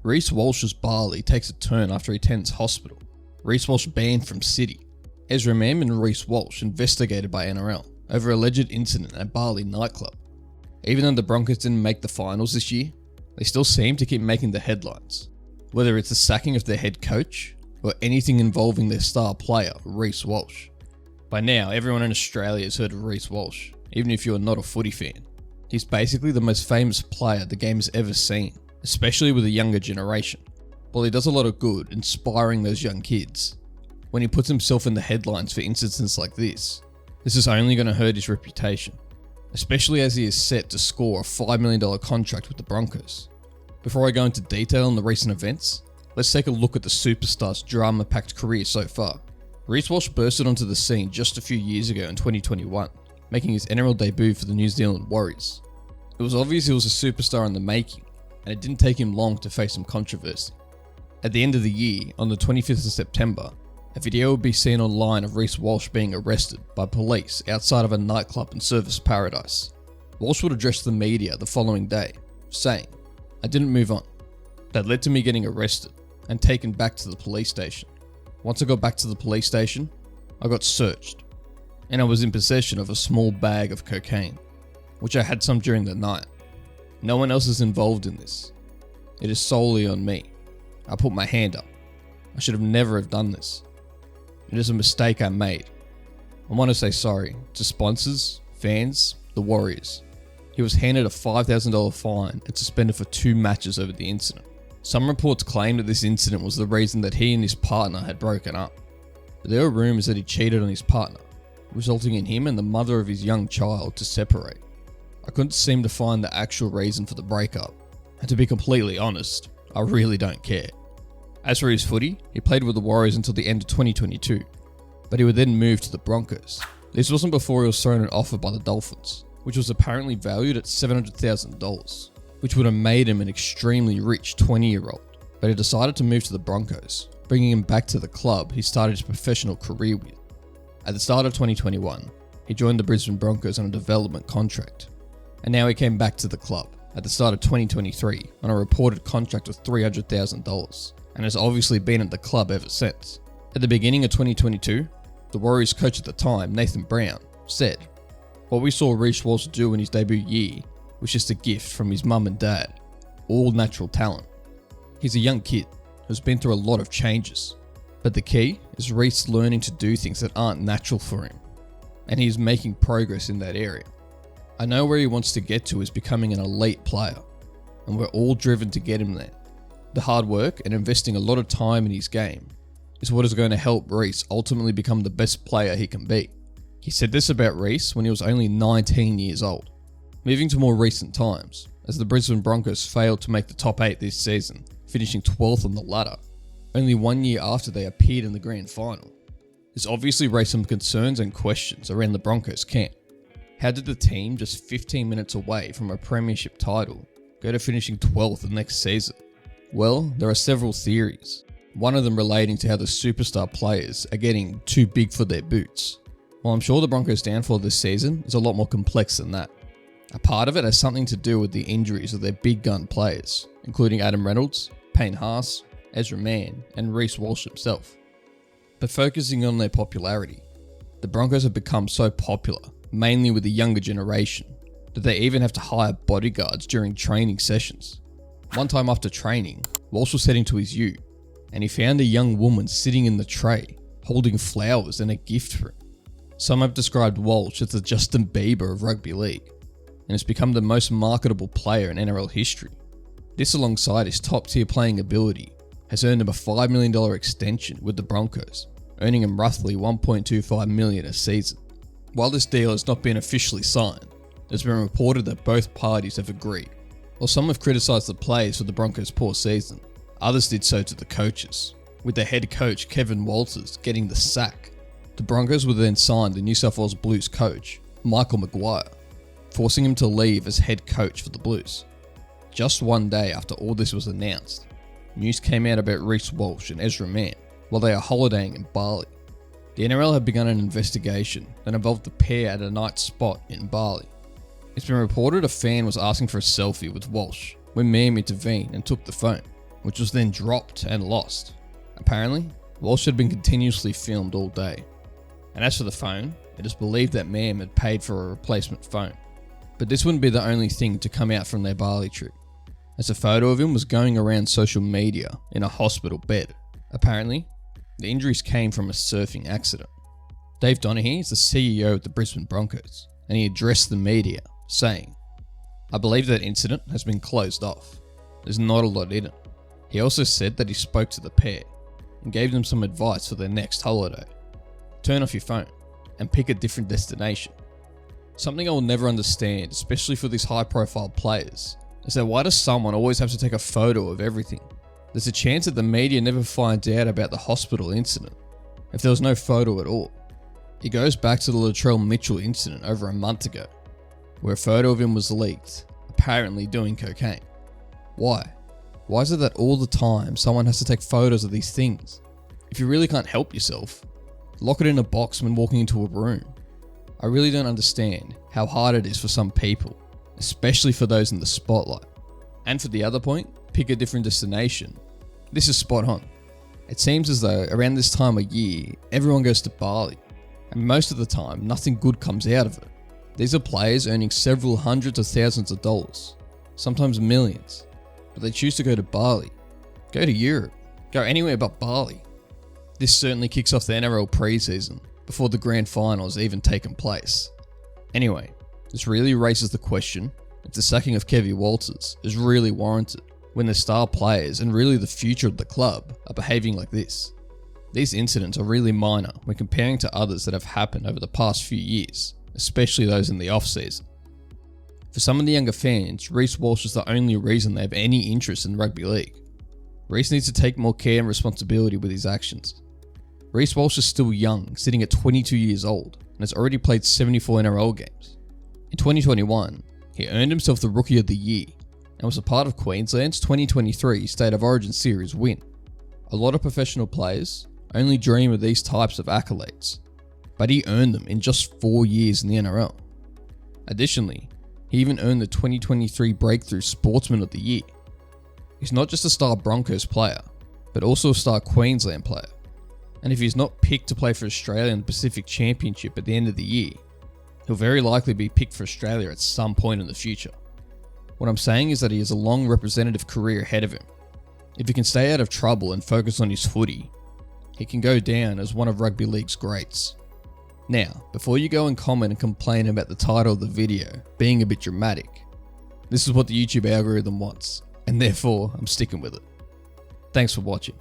Reece Walsh's Bali takes a turn after he attends hospital. Reece Walsh banned from City. Ezra Mam and Reece Walsh investigated by NRL over alleged incident at Bali nightclub. Even though the Broncos didn't make the finals this year, they still seem to keep making the headlines. Whether it's the sacking of their head coach or anything involving their star player, Reece Walsh. By now, everyone in Australia has heard of Reece Walsh, even if you're not a footy fan. He's basically the most famous player the game has ever seen, especially with the younger generation. While he does a lot of good inspiring those young kids, when he puts himself in the headlines for incidents like this is only going to hurt his reputation, especially as he is set to score a $5 million contract with the Broncos. Before I go into detail on the recent events, let's take a look at the superstar's drama-packed career so far. Reece Walsh bursted onto the scene just a few years ago in 2021, making his NRL debut for the New Zealand Warriors. It was obvious he was a superstar in the making, and it didn't take him long to face some controversy. At the end of the year, on the 25th of September, a video would be seen online of Reece Walsh being arrested by police outside of a nightclub in Surfers Paradise. Walsh would address the media the following day, saying, "I didn't move on. That led to me getting arrested and taken back to the police station. Once I got back to the police station, I got searched, and I was in possession of a small bag of cocaine, which I had some during the night. No one else is involved in this. It is solely on me. I put my hand up. I should have never have done this. It is a mistake I made. I want to say sorry to sponsors, fans, the Warriors." He was handed a $5,000 fine and suspended for 2 matches over the incident. Some reports claim that this incident was the reason that he and his partner had broken up. But there were rumours that he cheated on his partner, resulting in him and the mother of his young child to separate. I couldn't seem to find the actual reason for the breakup, and to be completely honest, I really don't care. As for his footy, he played with the Warriors until the end of 2022, but he would then move to the Broncos. This wasn't before he was thrown an offer by the Dolphins, which was apparently valued at $700,000, which would have made him an extremely rich 20-year-old. But he decided to move to the Broncos, bringing him back to the club he started his professional career with. At the start of 2021, he joined the Brisbane Broncos on a development contract, and now he came back to the club at the start of 2023 on a reported contract of $300,000, and has obviously been at the club ever since. At the beginning of 2022, the Warriors coach at the time, Nathan Brown, said, "What we saw Reece Walsh do in his debut year was just a gift from his mum and dad, all natural talent. He's a young kid who's been through a lot of changes, but the key is Reece learning to do things that aren't natural for him, and he's making progress in that area. I know where he wants to get to is becoming an elite player, and we're all driven to get him there. The hard work and investing a lot of time in his game is what is going to help Reece ultimately become the best player he can be." He said this about Reece when he was only 19 years old. Moving to more recent times, as the Brisbane Broncos failed to make the top 8 this season, finishing 12th on the ladder, only 1 year after they appeared in the grand final. This obviously raised some concerns and questions around the Broncos camp. How did the team, just 15 minutes away from a premiership title, go to finishing 12th the next season? Well, there are several theories, one of them relating to how the superstar players are getting too big for their boots. While I'm sure the Broncos' downfall this season is a lot more complex than that, a part of it has something to do with the injuries of their big gun players, including Adam Reynolds, Payne Haas, Ezra Mann, and Reece Walsh himself. But focusing on their popularity, the Broncos have become so popular, mainly with the younger generation, that they even have to hire bodyguards during training sessions. One time after training, Walsh was heading to his ute, and he found a young woman sitting in the tray, holding flowers and a gift for him. Some have described Walsh as the Justin Bieber of rugby league, and has become the most marketable player in NRL history. This, alongside his top-tier playing ability, has earned him a $5 million extension with the Broncos, earning him roughly $1.25 million a season. While this deal has not been officially signed, it's been reported that both parties have agreed. While some have criticised the players for the Broncos' poor season, others did so to the coaches, with their head coach Kevin Walters getting the sack. The Broncos would then sign the New South Wales Blues coach, Michael Maguire, forcing him to leave as head coach for the Blues. Just one day after all this was announced, news came out about Reece Walsh and Ezra Mann while they are holidaying in Bali. The NRL had begun an investigation that involved the pair at a night spot in Bali. It's been reported a fan was asking for a selfie with Walsh when Mam intervened and took the phone. which was then dropped and lost. Apparently, Walsh had been continuously filmed all day. And as for the phone, it is believed that Mam had paid for a replacement phone. But this wouldn't be the only thing to come out from their Bali trip, as a photo of him was going around social media in a hospital bed. Apparently, the injuries came from a surfing accident. Dave Donaghy is the CEO of the Brisbane Broncos, and he addressed the media, saying, "I believe that incident has been closed off. There's not a lot in it." He also said that he spoke to the pair and gave them some advice for their next holiday. Turn off your phone and pick a different destination. Something I will never understand, especially for these high profile players, is that why does someone always have to take a photo of everything? There's a chance that the media never finds out about the hospital incident if there was no photo at all. It goes back to the Latrell Mitchell incident over a month ago, where a photo of him was leaked, apparently doing cocaine. Why? Why is it that all the time someone has to take photos of these things? If you really can't help yourself, lock it in a box when walking into a room. I really don't understand how hard it is for some people, especially for those in the spotlight. And for the other point, pick a different destination. This is spot on. It seems as though around this time of year, everyone goes to Bali, and most of the time, nothing good comes out of it. These are players earning several hundreds of thousands of dollars, sometimes millions, but they choose to go to Bali. Go to Europe. Go anywhere but Bali. This certainly kicks off the NRL preseason before the grand final has even taken place. Anyway, this really raises the question if the sacking of Kevin Walters is really warranted when the star players and really the future of the club are behaving like this. These incidents are really minor when comparing to others that have happened over the past few years, especially those in the off-season. For some of the younger fans, Reece Walsh is the only reason they have any interest in rugby league. Reece needs to take more care and responsibility with his actions. Reece Walsh is still young, sitting at 22 years old, and has already played 74 NRL games. In 2021, he earned himself the Rookie of the Year, and was a part of Queensland's 2023 State of Origin Series win. A lot of professional players only dream of these types of accolades, but he earned them in just 4 years in the NRL. Additionally, he even earned the 2023 Breakthrough Sportsman of the Year. He's not just a star Broncos player, but also a star Queensland player. And if he's not picked to play for Australia in the Pacific Championship at the end of the year, he'll very likely be picked for Australia at some point in the future. What I'm saying is that he has a long representative career ahead of him. If he can stay out of trouble and focus on his footy, he can go down as one of rugby league's greats. Now, before you go and comment and complain about the title of the video being a bit dramatic, this is what the YouTube algorithm wants, and therefore I'm sticking with it. Thanks for watching.